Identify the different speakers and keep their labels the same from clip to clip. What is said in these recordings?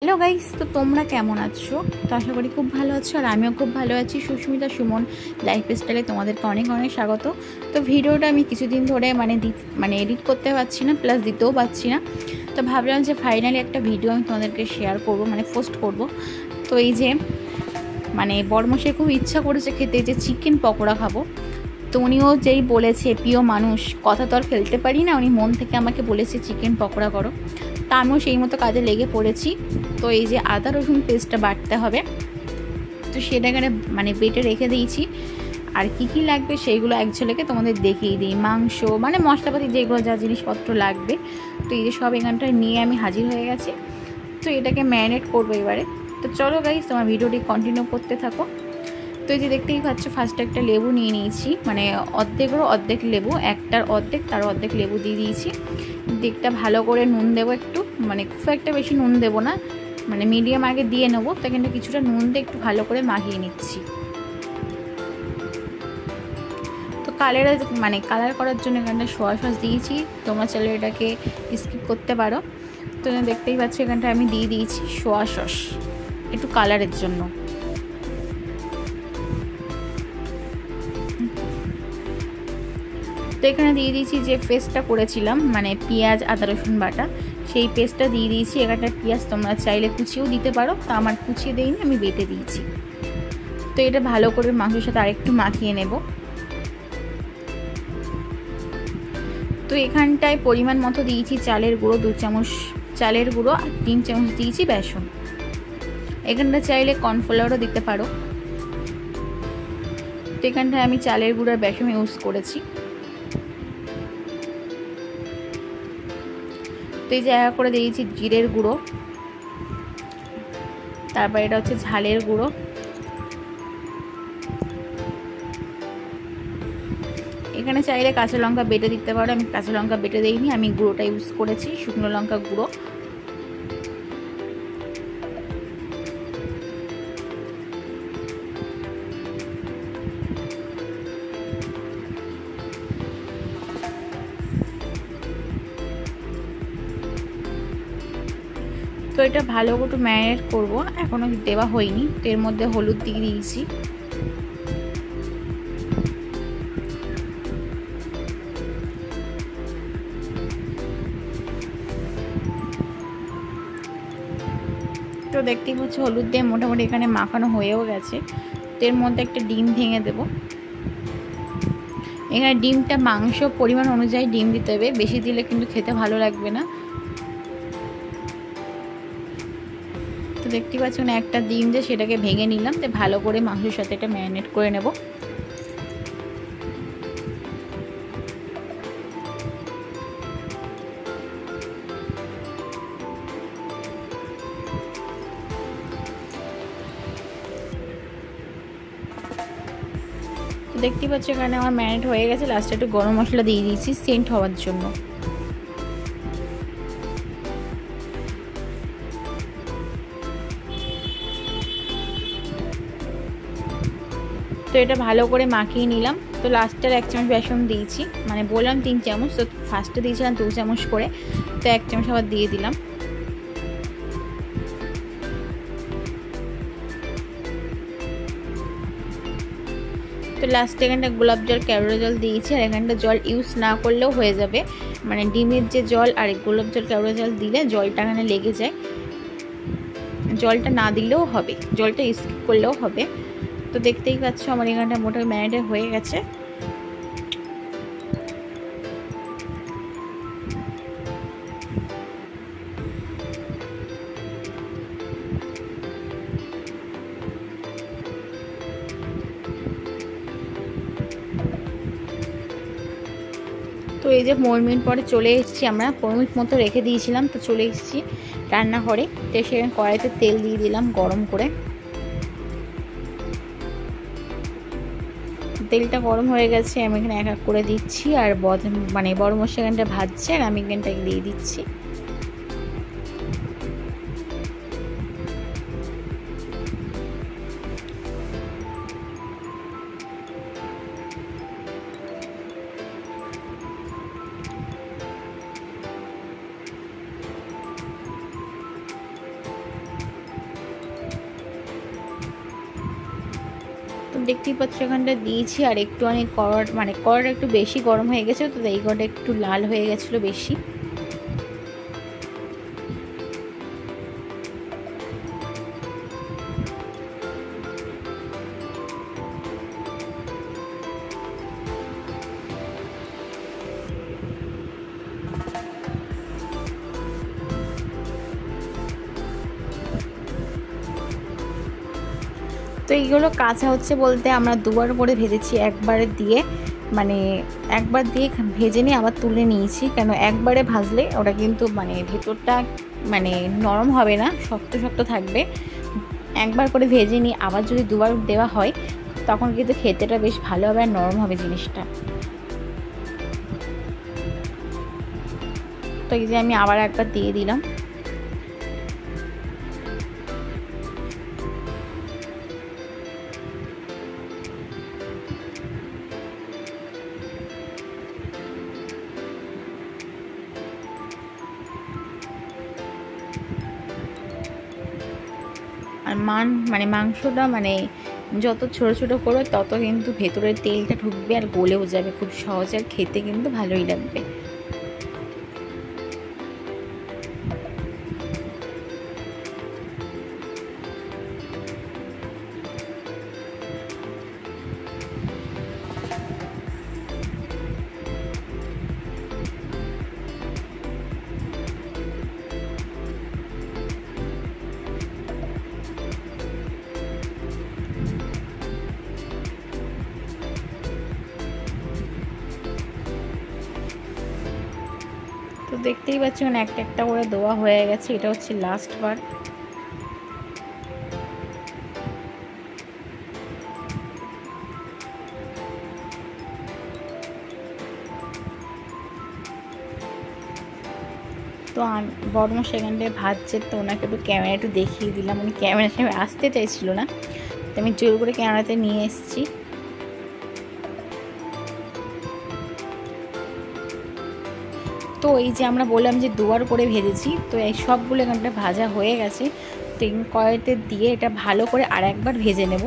Speaker 1: Hello guys, তো তোমরা কেমন আছো? তো আশা করি খুব ভালো আছো, আর আমিও খুব ভালো আছি। সুস্মিতা সুমন লাইফস্টাইলে তোমাদেরকে অনেক অনেক স্বাগত। তো ভিডিওটা আমি কিছুদিন ধরে এডিট করতে পারছি না, প্লাস দিতেও পারছি না। তো ভাবলাম যে ফাইনালি একটা ভিডিও আমি তোমাদেরকে শেয়ার করব, পোস্ট করব। তো এই যে বড়মশাই খুব ইচ্ছা করেছে খেতে, যে চিকেন পকোড়া খাবো। তো উনিও যেই বলেছে, প্রিয় মানুষ, কথা তো আর ফেলতে পারি না, উনি মন থেকে আমাকে বলেছে চিকেন পকোড়া করো। তা আমিও সেই মতো কাজে লেগে পড়েছি। তো এই যে আদা রসুন পেস্টটা বাটতে হবে, তো সেটা এখানে বেটে রেখে দিয়েছি। আর কি কি লাগবে সেইগুলো এক ঝলকে তোমাদের দেখিয়ে দিই। মাংস মশলাপাতি যেগুলো যা জিনিসপত্র লাগবে, তো এই যে সব এখানটায় নিয়ে আমি হাজির হয়ে গেছি। তো এটাকে ম্যারিনেট করবো এবারে। তো চলো গাইস, তোমার ভিডিওটি কন্টিনিউ করতে থাকো। তো এই যে দেখতেই পাচ্ছ, ফার্স্টে একটা লেবু নিয়ে নিয়েছি, অর্ধেকেরও অর্ধেক লেবু, একটার অর্ধেক তার অর্ধেক লেবু দিয়ে দিয়েছি। দিকটা ভালো করে নুন দেবো একটু, খুব একটা বেশি নুন দেবো না, মিডিয়াম আগে দিয়ে নেবো। তো এখানটা কিছুটা নুন দিয়ে একটু ভালো করে মাখিয়ে নিচ্ছি। তো কালার করার জন্য এখানটা সোয়া সস দিয়েছি, তোমরা চাইলে এটাকে স্কিপ করতে পারো। তো দেখতেই পাচ্ছ এখানটা আমি দিয়ে দিয়েছি সোয়া সস একটু কালারের জন্য। তো এখানে দিয়ে দিয়েছি যে পেস্টটা করেছিলাম, পেঁয়াজ আদা রসুন বাটা, সেই পেস্টটা দিয়ে দিয়েছি। এখানটা পেঁয়াজ তোমরা চাইলে কুচিয়েও দিতে পারো, তা আমার কুচিয়ে দেইনি, আমি বেটে দিয়েছি। তো এটা ভালো করে মাংসের সাথে আরেকটু মাখিয়ে নেব। তো এখানটায় পরিমাণ মতো দিয়েছি চালের গুঁড়ো 2 চামচ চালের গুঁড়ো, আর 3 চামচ দিয়েছি বেসন। এখানটা চাইলে কর্নফ্লাওয়ারও দিতে পারো। তো এখানটায় আমি চালের গুঁড়ো আর বেসন ইউজ করেছি। তো এই জায়গা করে দিয়েছি জিরের গুঁড়ো, তারপর এটা হচ্ছে ঝালের গুঁড়ো, এখানে চাইলে কাঁচা লঙ্কা বেটে দিতে পারো, আমি কাঁচা লঙ্কা বেটে দিইনি, আমি গুঁড়োটা ইউজ করেছি, শুকনো লঙ্কা গুঁড়ো। তো এটা ভালো করে ম্যারিনেট করব, এখনো দেওয়া হয়নি। তো এর মধ্যে হলুদ দিয়ে দিয়েছি, তো দেখতেই পাচ্ছ হলুদ দিয়ে মোটামুটি এখানে মাখানো হয়েও গেছে। তো এর মধ্যে একটা ডিম ভেঙে দেব। এখানে ডিমটা মাংস পরিমাণ অনুযায়ী ডিম দিতে হবে, বেশি দিলে কিন্তু খেতে ভালো লাগবে না। তো দেখতেই পাচ্ছ একটা ডিম দিয়ে সেটাকে ভেঙে নিলাম। তো ভালো করে মাংসের সাথে এটা ম্যারিনেট করে নেব। দেখতেই পাচ্ছ এখানে আমার ম্যারিনেট হয়ে গেছে। লাস্টে একটু গরম মশলা দিয়ে দিয়েছি সেন্ট হওয়ার জন্য। তো এটা ভালো করে মাখিয়ে নিলাম। তো লাস্টের 1 চামচ বেসন দিয়েছি, বললাম 3 চামচ, তো ফার্স্টে দিয়েছিলাম 2 চামচ করে, তো 1 চামচ আবার দিয়ে দিলাম। তো লাস্টে এখানটা গোলাপ জল কেওড়া জল দিয়েছি, আর এখানটা জল ইউজ না করলেও হয়ে যাবে, ডিমের যে জল আর গোলাপ জল কেওড়া জল দিলে জলটা এখানে লেগে যায়, জলটা না দিলেও হবে, জলটা স্কিপ করলেও হবে। তো দেখতেই পাচ্ছ আমার এখানটা মোটামুটি ম্যারিনেট হয়ে গেছে। তো এই যে 15 মিনিট পরে চলে এসেছি, আমরা 15 মিনিট মতো রেখে দিয়েছিলাম। তো চলে এসেছি রান্নাঘরে। তো সেখানে কড়াইতে তেল দিয়ে দিলাম গরম করে। তেলটা গরম হয়ে গেছে, আমি এখানে এক এক করে দিচ্ছি, আর বড় মশলা এখানটা ভাজছে, আর আমি এখানটাকে দিয়ে দিচ্ছি। দেখতেই পাচ্ছ এখানটা দিয়েছি। আর একটু অনেক কড়া মানে কড়াটা একটু বেশি গরম হয়ে গেছে, তো এই কড়াটা একটু লাল হয়ে গেছিলো বেশি। তো এইগুলো কাঁচা হচ্ছে বলতে আমরা দুবার করে ভেজেছি, একবারে দিয়ে মানে একবার দিয়ে ভেজে নিয়ে আবার তুলে নিয়েছি। কেন একবারে ভাজলে ওটা কিন্তু মানে ভেতরটা মানে নরম হবে না, শক্ত শক্ত থাকবে। একবার করে ভেজে নিয়ে আবার যদি দুবার দেওয়া হয় তখন কিন্তু খেতেটা বেশ ভালো হবে আর নরম হবে জিনিসটা। তো এই যে আমি আবার একবার দিয়ে দিলাম। আর মানে মাংসটা মানে যত ছোট ছোট করো তত কিন্তু ভেতরের তেলটা ঢুকবে আর গলেও যাবে খুব সহজে, আর খেতে কিন্তু ভালোই লাগবে। তো দেখতেই পাচ্ছি মানে একটা একটা করে দেওয়া হয়ে গেছে, এটা হচ্ছে লাস্ট বার। তো বড় মা সেখানটায় ভাজছে, তো ওনাকে একটু ক্যামেরা একটু দেখিয়ে দিলাম। উনি ক্যামেরার সামনে আসতে চাইছিল না, তো আমি জোর করে ক্যামেরাতে নিয়ে এসেছি। তো এই যে আমরা বললাম যে দুবার করে ভেজেছি, তো এই সবগুলো এখানটা ভাজা হয়ে গেছে। তো কড়াইতে দিয়ে এটা ভালো করে আর একবার ভেজে নেব।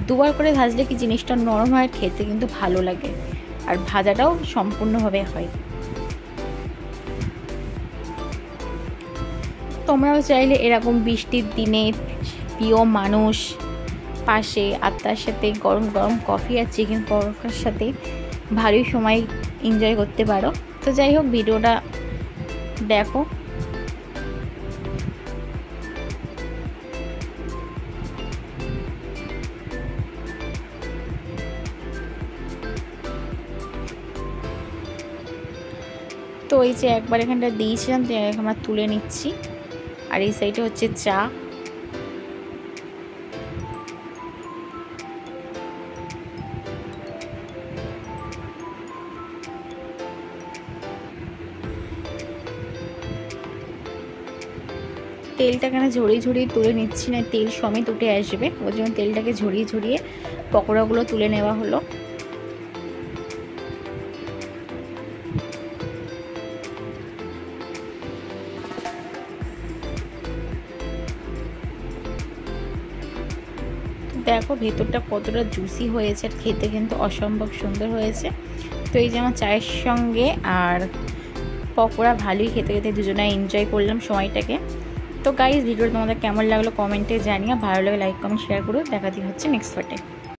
Speaker 1: দুবার করে ভাজলে কি জিনিসটা নরম হয়, খেতে কিন্তু ভালো লাগে আর ভাজাটাও সম্পূর্ণভাবে হয়। তোমরাও চাইলে এরকম বৃষ্টির দিনে প্রিয় মানুষ পাশে আর তার সাথে গরম গরম কফি আর চিকেন পরোটার সাথে ভালোই সময় এনজয় করতে পারো। তো যাই হোক, ভিডিওটা দেখো। তো এই যে একবার এখানটা দিয়েছিলাম, তো আমরা তুলে নিচ্ছি। আর এই সাইডে হচ্ছে চা। তেলটা কেন ঝরিয়ে ঝরিয়ে তুলে নিচ্ছি না, তেল সমেত উঠে আসবে, ওই জন্য তেলটাকে ঝরিয়ে ঝরিয়ে পকোড়াগুলো তুলে নেওয়া হলো। দেখো ভেতরটা কতটা জুসি হয়েছে আর খেতে কিন্তু অসম্ভব সুন্দর হয়েছে। তো এই যে আমার চায়ের সঙ্গে আর পকোড়া ভালোই খেতে খেতে দুজনে এনজয় করলাম সময়টাকে। তো গাইস, ভিডিওটা তোমাদের কেমন লাগলো কমেন্টে জানিও, ভালো লাগে লাইক কমেন্ট শেয়ার করো। দেখা হচ্ছে নেক্সট পার্টে।